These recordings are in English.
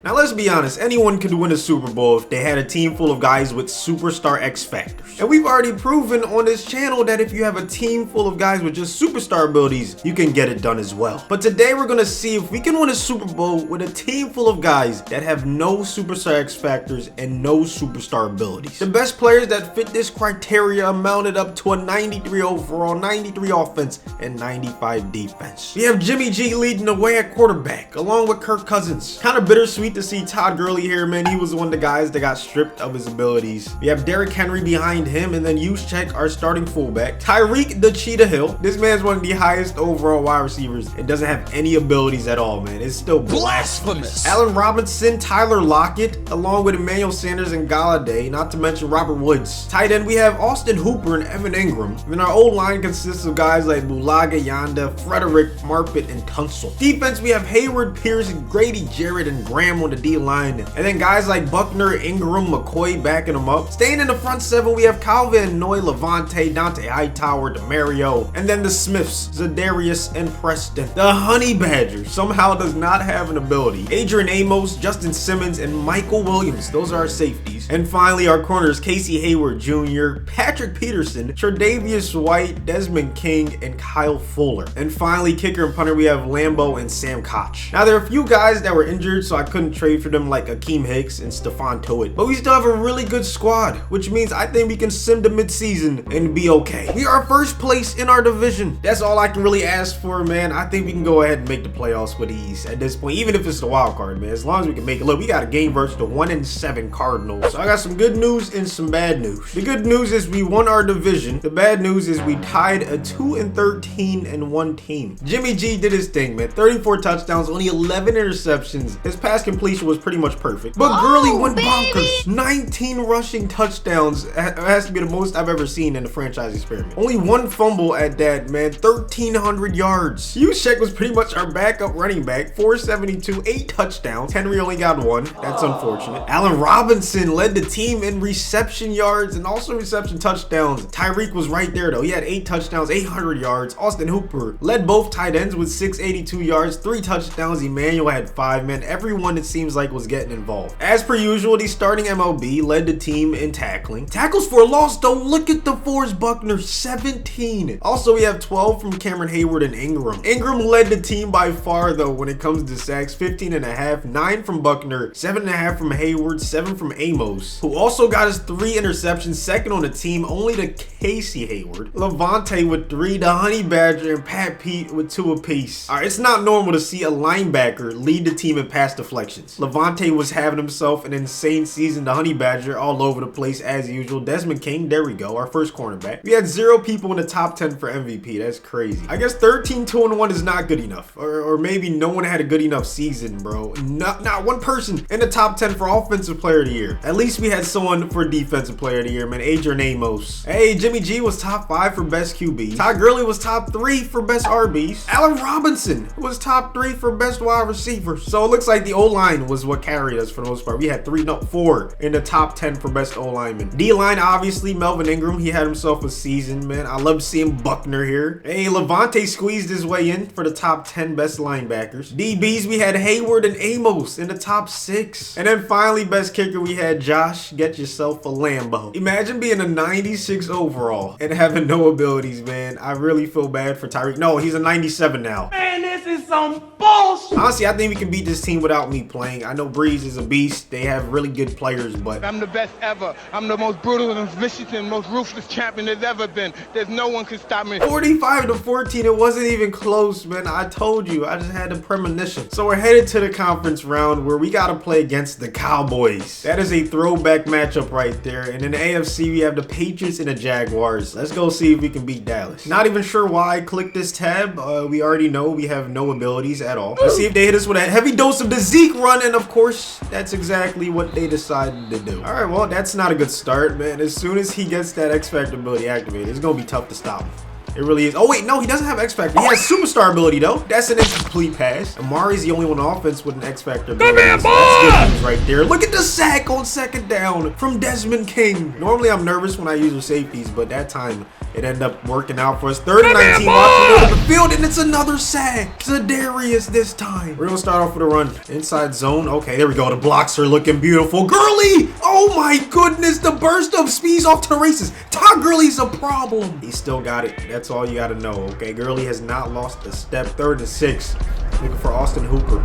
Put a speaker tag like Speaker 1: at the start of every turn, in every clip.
Speaker 1: Now let's be honest, anyone could win a Super Bowl if they had a team full of guys with superstar X factors. And we've already proven on this channel that if you have a team full of guys with just superstar abilities, you can get it done as well. But today we're gonna see if we can win a Super Bowl with a team full of guys that have no superstar X factors and no superstar abilities. The best players that fit this criteria amounted up to a 93 overall, 93 offense, and 95 defense. We have Jimmy G leading the way at quarterback, along with Kirk Cousins. Kind of bittersweet to see Todd Gurley here, man. He was one of the guys that got stripped of his abilities. We have Derrick Henry behind him, and then Juszczyk, our starting fullback. Tyreek the Cheetah Hill. This man's one of the highest overall wide receivers and doesn't have any abilities at all, man. It's still blasphemous. Allen Robinson, Tyler Lockett, along with Emmanuel Sanders and Galladay, not to mention Robert Woods. Tight end, we have Austin Hooper and Evan Ingram. Then our old line consists of guys like Bulaga, Yanda, Frederick, Marpet, and Tunsil. Defense, we have Hayward, Pierce, Grady, Jarrett, and Graham on the D-line. And then guys like Buckner, Ingram, McCoy backing them up. Staying in the front seven, we have Calvin, Noy, Levante, Dante Hightower, DeMario, and then the Smiths, Zadarius, and Preston. The Honey Badger somehow does not have an ability. Adrian Amos, Justin Simmons, and Michael Williams. Those are our safeties. And finally, our corners, Casey Hayward Jr., Patrick Peterson, Tre'Davious White, Desmond King, and Kyle Fuller. And finally, kicker and punter, we have Lambo and Sam Koch. Now, there are a few guys that were injured, so I couldn't trade for them, like Akeem Hicks and Stephon Tuitt. But we still have a really good squad, which means I think we can sim to midseason and be okay. We are first place in our division. That's all I can really ask for, man. I think we can go ahead and make the playoffs with ease at this point, even if it's the wild card, man. As long as we can make it. Look, we got a game versus the 1-7 Cardinals. So I got some good news and some bad news. The good news is we won our division. The bad news is we tied a 2-13-1 team. Jimmy G did his thing, man. 34 touchdowns, only 11 interceptions. His pass completion was pretty much perfect. But Gurley went bonkers. 19 rushing touchdowns. It has to be the most I've ever seen in the franchise experiment. Only one fumble at that, man. 1,300 yards. Juszczyk was pretty much our backup running back. 472, 8 touchdowns. Henry only got 1. That's unfortunate. Allen Robinson led the team in reception yards and also reception touchdowns. Tyreek was right there though. He had 8 touchdowns, 800 yards. Austin Hooper led both tight ends with 682 yards, 3 touchdowns. Emmanuel had 5, man. Everyone it seems like was getting involved. As per usual, the starting MLB led the team in tackling. Tackles for a loss though. Look at the Forrest Buckner, 17. Also, we have 12 from Cameron Hayward and Ingram. Ingram led the team by far though when it comes to sacks, 15.5, 9 from Buckner, 7.5 from Hayward, 7 from Amos, who also got his 3 interceptions, second on the team, only to Casey Hayward. Levante with 3, the Honey Badger, and Pat Pete with 2 apiece. Alright, it's not normal to see a linebacker lead the team in pass deflections. Levante was having himself an insane season. The Honey Badger all over the place as usual. Desmond King, there we go, our first cornerback. We had 0 people in the top 10 for MVP. That's crazy. I guess 13-2-1 is not good enough. Or maybe no one had a good enough season, bro. Not one person in the top 10 for offensive player of the year. At least we had someone for defensive player of the year, man. Adrian Amos. Hey, Jimmy G was top 5 for best QB. Todd Gurley was top 3 for best RBs. Allen Robinson was top 3 for best wide receivers. So it looks like the O-line was what carried us for the most part. We had 4 in the top 10 for best O-lineman. D-line, obviously, Melvin Ingram. He had himself a season, man. I love seeing Buckner here. Hey, Levante squeezed his way in for the top 10 best linebackers. DBs, we had Hayward and Amos in the top 6. And then finally, best kicker, we had Josh. Get yourself a Lambo. Imagine being a 96 overall and having no abilities, man. I really feel bad for Tyreek. No, he's a 97 now. Man, this is some bullshit. Honestly, I think we can beat this team without me playing. I know Breeze is a beast. They have really good players, but
Speaker 2: I'm the best ever. I'm the most brutal and vicious and most ruthless champion there's ever been. There's no one can stop me.
Speaker 1: 45-14, it wasn't even close, man. I told you, I just had a premonition. So we're headed to the conference round where we got to play against the Cowboys. That is a throwback matchup right there. And in the AFC, we have the Patriots and the Jaguars. Let's go see if we can beat Dallas. Not even sure why I clicked this tab. We already know we have no abilities at all. Let's see if they hit us with a heavy dose of the Zeke run. And of course, that's exactly what they decided to do. All right, well, that's not a good start, man. As soon as he gets that X Factor ability activated, it's going to be tough to stop him. It really is. Oh, wait, no, he doesn't have X Factor. He has superstar ability, though. That's an incomplete pass. Amari's the only one on offense with an X Factor ability. That's good news right there. Look at the sack on second down from Desmond King. Normally, I'm nervous when I use the safeties, but that time It ended up working out for us. 3rd and 19. Watch the field, and it's another sack. Zadarius this time. We're gonna start off with a run. Inside zone. Okay, there we go. The blocks are looking beautiful. Gurley! Oh my goodness, the burst of speeds off to the races. Todd Gurley's a problem. He still got it. That's all you gotta know, okay? Gurley has not lost a step. 3rd and 6. Looking for Austin Hooper.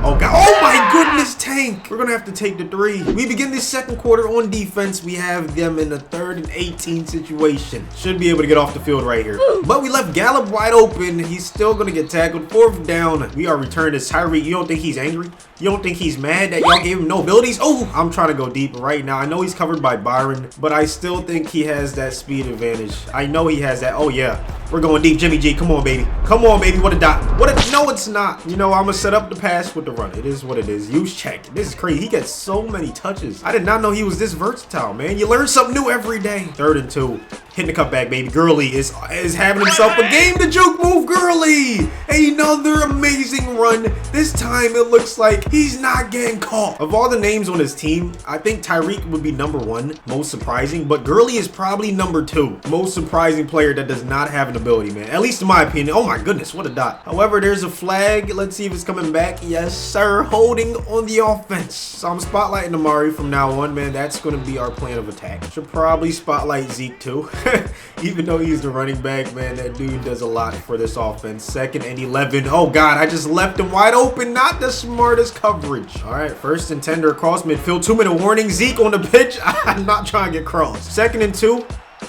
Speaker 1: Oh god. Oh my goodness, Tank. We're gonna have to take the 3. We begin this second quarter on defense. We have them in a 3rd and 18 situation. Should be able to get off the field right here. But we left Gallup wide open. He's still gonna get tackled. 4th down. We are returning this Tyreek. You don't think he's angry? You don't think he's mad that y'all gave him no abilities? Oh, I'm trying to go deep right now. I know he's covered by Byron, but I still think he has that speed advantage. I know he has that. Oh yeah. We're going deep, Jimmy G. Come on, baby. Come on, baby. What a dot. What a... No, it's not. You know, I'm going to set up the pass with the run. It is what it is. Use check. This is crazy. He gets so many touches. I did not know he was this versatile, man. You learn something new every day. 3rd and 2. Hitting the cutback, baby. Gurley is having himself a game. The juke move, Gurley. Another amazing run. This time, it looks like he's not getting caught. Of all the names on his team, I think Tyreek would be number 1, most surprising. But Gurley is probably number 2, most surprising player that does not have an ability, man. At least in my opinion. Oh my goodness, what a dot. However, there's a flag. Let's see if it's coming back. Yes, sir. Holding on the offense. So I'm spotlighting Amari from now on, man. That's going to be our plan of attack. Should probably spotlight Zeke too. Even though he's the running back, man, that dude does a lot for this offense. 2nd and 11. Oh god, I just left him wide open. Not the smartest coverage. All right, 1st and 10 across midfield. 2-minute warning. Zeke on the pitch. I'm not trying to get crossed. 2nd and 2.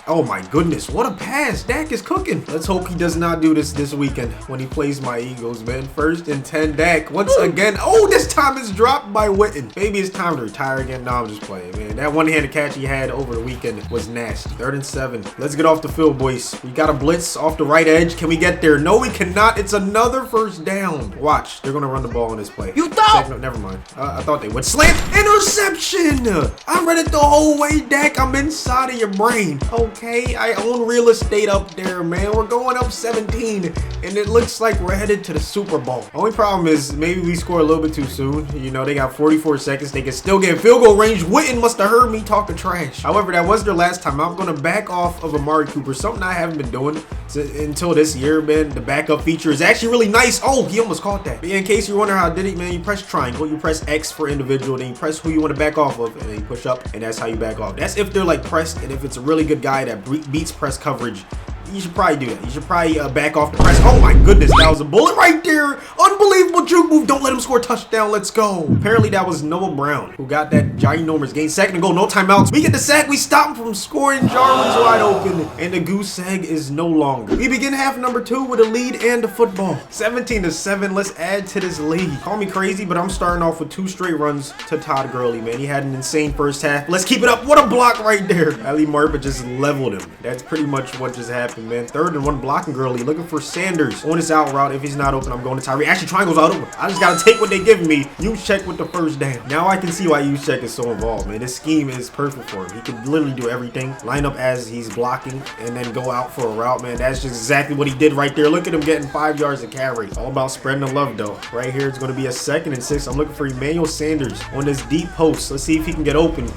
Speaker 1: Oh my goodness, what a pass. Dak is cooking. Let's hope he does not do this weekend when he plays my Eagles, man. 1st and 10, Dak once again. Oh, this time it's dropped by Witten. Maybe it's time to retire again. No, I'm just playing, man. That one-handed catch he had over the weekend was nasty. 3rd and 7. Let's get off the field, boys. We got a blitz off the right edge. Can we get there? No, we cannot. It's another 1st down. Watch, they're gonna run the ball on this play.
Speaker 3: You thought?
Speaker 1: No, never mind. I thought they would. Slant, interception. I read it the whole way, Dak. I'm inside of your brain. Okay, I own real estate up there, man. We're going up 17, and it looks like we're headed to the Super Bowl. Only problem is maybe we score a little bit too soon. You know, they got 44 seconds. They can still get field goal range. Witten must have heard me talking trash. However, that was their last time. I'm going to back off of Amari Cooper, something I haven't been doing until this year, man. The backup feature is actually really nice. Oh, he almost caught that. But yeah, in case you're wondering how I did it, man, you press triangle, you press X for individual, then you press who you want to back off of, and then you push up, and that's how you back off. That's if they're like pressed, and if it's a really good guy that beats press coverage, you should probably do that. You should probably back off the press. Oh my goodness, that was a bullet right there. Unbelievable juke move. Don't let him score a touchdown. Let's go. Apparently that was Noah Brown who got that ginormous gain. 2nd and goal, no timeouts. We get the sack. We stop him from scoring. Jarwin's wide open, and the goose egg is no longer. We begin half number 2 with a lead and a football. 17-7. Let's add to this lead. Call me crazy, but I'm starting off with 2 straight runs to Todd Gurley, man. He had an insane first half. Let's keep it up. What a block right there. Ali Marpa just leveled him. That's pretty much what just happened, man. 3rd and 1 blocking Gurley. Looking for Sanders on his out route. If he's not open, I'm going to Tyree. Actually, triangle's out open. I just got to take what they give me. Use check with the 1st down. Now I can see why use check is so involved, man. This scheme is perfect for him. He can literally do everything. Line up as he's blocking and then go out for a route, man. That's just exactly what he did right there. Look at him getting 5 yards of carry. All about spreading the love, though. Right here, it's going to be a 2nd and 6. I'm looking for Emmanuel Sanders on this deep post. Let's see if he can get open.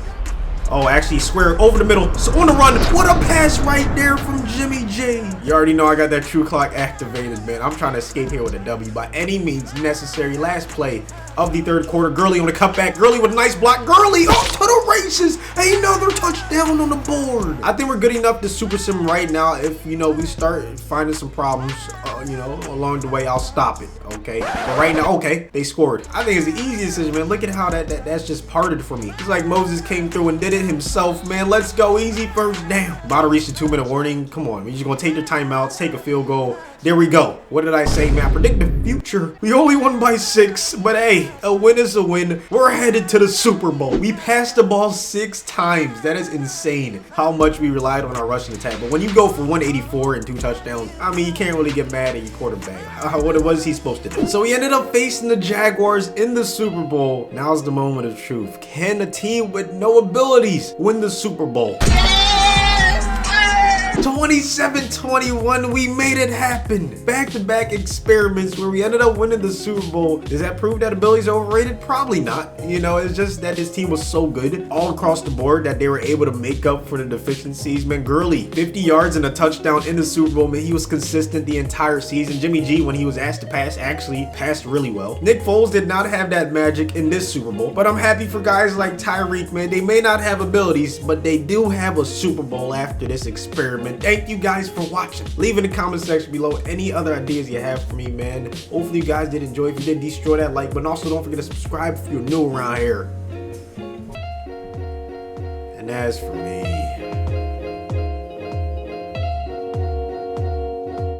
Speaker 1: Oh, actually square over the middle. So on the run. What a pass right there from Jimmy G. You already know I got that true clock activated, man. I'm trying to escape here with a W by any means necessary. Last play of the 3rd quarter. Gurley on the cutback. Gurley with a nice block. Gurley off to the races. Another touchdown on the board. I think we're good enough to super sim right now. If, you know, we start finding some problems, you know, along the way, I'll stop it, okay? But right now, okay, they scored. I think it's the easiest decision, man. Look at how that's just parted for me. It's like Moses came through and did it himself, man. Let's go. Easy 1st down. About to reach the 2-minute warning. Come on, we're just gonna take the timeouts, take a field goal. There we go. What did I say, man? Predict the future. We only won by 6, but hey, a win is a win. We're headed to the Super Bowl. We passed the ball 6 times. That is insane how much we relied on our rushing attack. But when you go for 184 and 2 touchdowns, I mean, you can't really get mad at your quarterback. What was he supposed to do? So we ended up facing the Jaguars in the Super Bowl. Now's the moment of truth. Can a team with no abilities win the Super Bowl? 27-21, we made it happen. Back-to-back experiments where we ended up winning the Super Bowl. Does that prove that abilities are overrated? Probably not. You know, it's just that this team was so good all across the board that they were able to make up for the deficiencies. Man, Gurley, 50 yards and a touchdown in the Super Bowl. Man, he was consistent the entire season. Jimmy G, when he was asked to pass, actually passed really well. Nick Foles did not have that magic in this Super Bowl, but I'm happy for guys like Tyreek, man. They may not have abilities, but they do have a Super Bowl after this experiment. Thank you guys for watching. Leave in the comment section below any other ideas you have for me, man. Hopefully you guys did enjoy. If you did, destroy that like button. Also, don't forget to subscribe if you're new around here. And as for me,